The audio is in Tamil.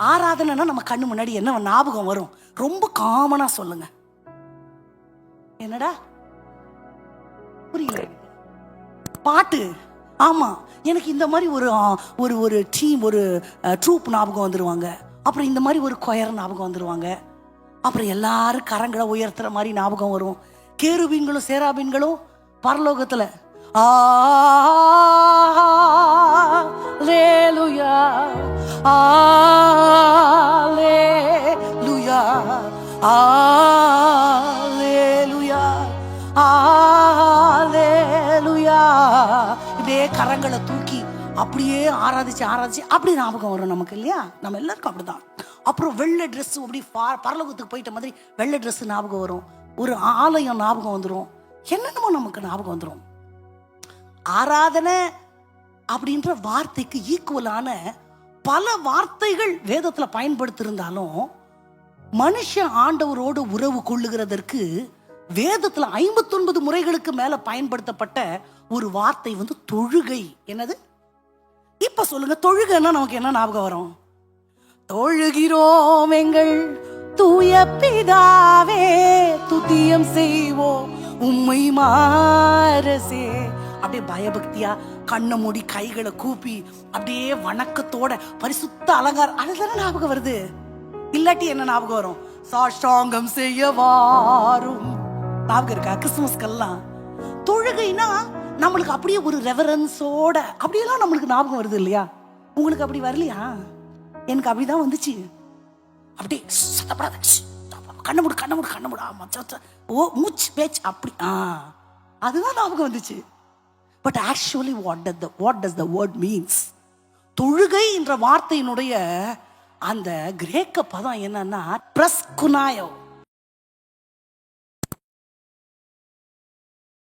ஆராதனைன்னா நம்ம கண்ணு முன்னாடி என்ன ஞாபகம் வரும்? ரொம்ப காமனா சொல்லுங்க. என்னடா புரியல? பாட்டு. ஆமா, எனக்கு இந்த மாதிரி ஒரு ஒரு டீம், ஒரு ட்ரூப் ஞாபகம் வந்துருவாங்க. அப்புறம் இந்த மாதிரி ஒரு கொயர் ஞாபகம் வந்துருவாங்க. அப்புறம் எல்லாரும் கரங்களை உயர்த்துற மாதிரி ஞாபகம் வரும். கேருபீன்களும் சேராபீன்களும் பரலோகத்துல அல்லேலூயா அல்லேலூயா அல்லேலூயா அல்லேலூயா இப்படியே கரங்களை தூக்கி அப்படியே ஆராதிச்சு அப்படி ஞாபகம் வரும் நமக்கு, இல்லையா? நம்ம எல்லாருக்கும் அப்படிதான். அப்புறம் வெள்ளை ட்ரெஸ், அப்படி பரலோகத்துக்கு போயிட்ட மாதிரி வெள்ளை ட்ரெஸ் ஞாபகம் வரும். ஒரு ஆலயம் ஞாபகம் வந்துடும். என்னென்னமோ நமக்கு ஞாபகம் வந்துடும். ஆராதனை அப்படின்ற வார்த்தைக்கு ஈக்குவலான பல வார்த்தைகள் வேதத்துல பயன்படுத்தியிருந்தாலும் மனுஷன் ஆண்டவரோடு உறவு கொள்ளுகிறதற்கு வேதத்துல 59 முறைகளுக்கு மேல பயன்படுத்தப்பட்ட ஒரு வார்த்தை தொழுகை. என்னது? இப்ப சொல்லுங்க, தொழுகைன்னா நமக்கு என்ன ஞாபகம் வரும்? தொழுகிறோம் எங்கள் தூய பிதாவே, துதியம் செய்வோம் உம்மை மாரசே. அப்படியே பயபக்தியா கண்ணை மூடி கைகளை கூப்பி அப்படியே வணக்கத்தோட பரிசுத்த அலங்காரம், அதுதானே ஞாபகம் வருது. இல்லாட்டி என்ன ஞாபகம் வரும்? சாஷ்டாங்கம் செய்ய வாரும். ஞாபகம் இருக்கா? கிறிஸ்துமஸ்கெல்லாம் தொழுகைனா நம்மளுக்கு அப்படியே ஒரு ரெவரன்ஸோட அப்படியெல்லாம் நம்மளுக்கு ஞாபகம் வருது, இல்லையா? உங்களுக்கு அப்படி வரலையா? எனக்கு அப்படிதான் வந்துச்சு. அப்படியே கண்ண மூடு ஓ மூச்சு பேச்சு அப்படி அதுதான் ஞாபகம் வந்துச்சு. But actually what does the word means? தொழுகை என்ற வார்த்தையினுடைய அந்த கிரேக்க பதம் என்னன்னா பிரஸ்குனாயோ.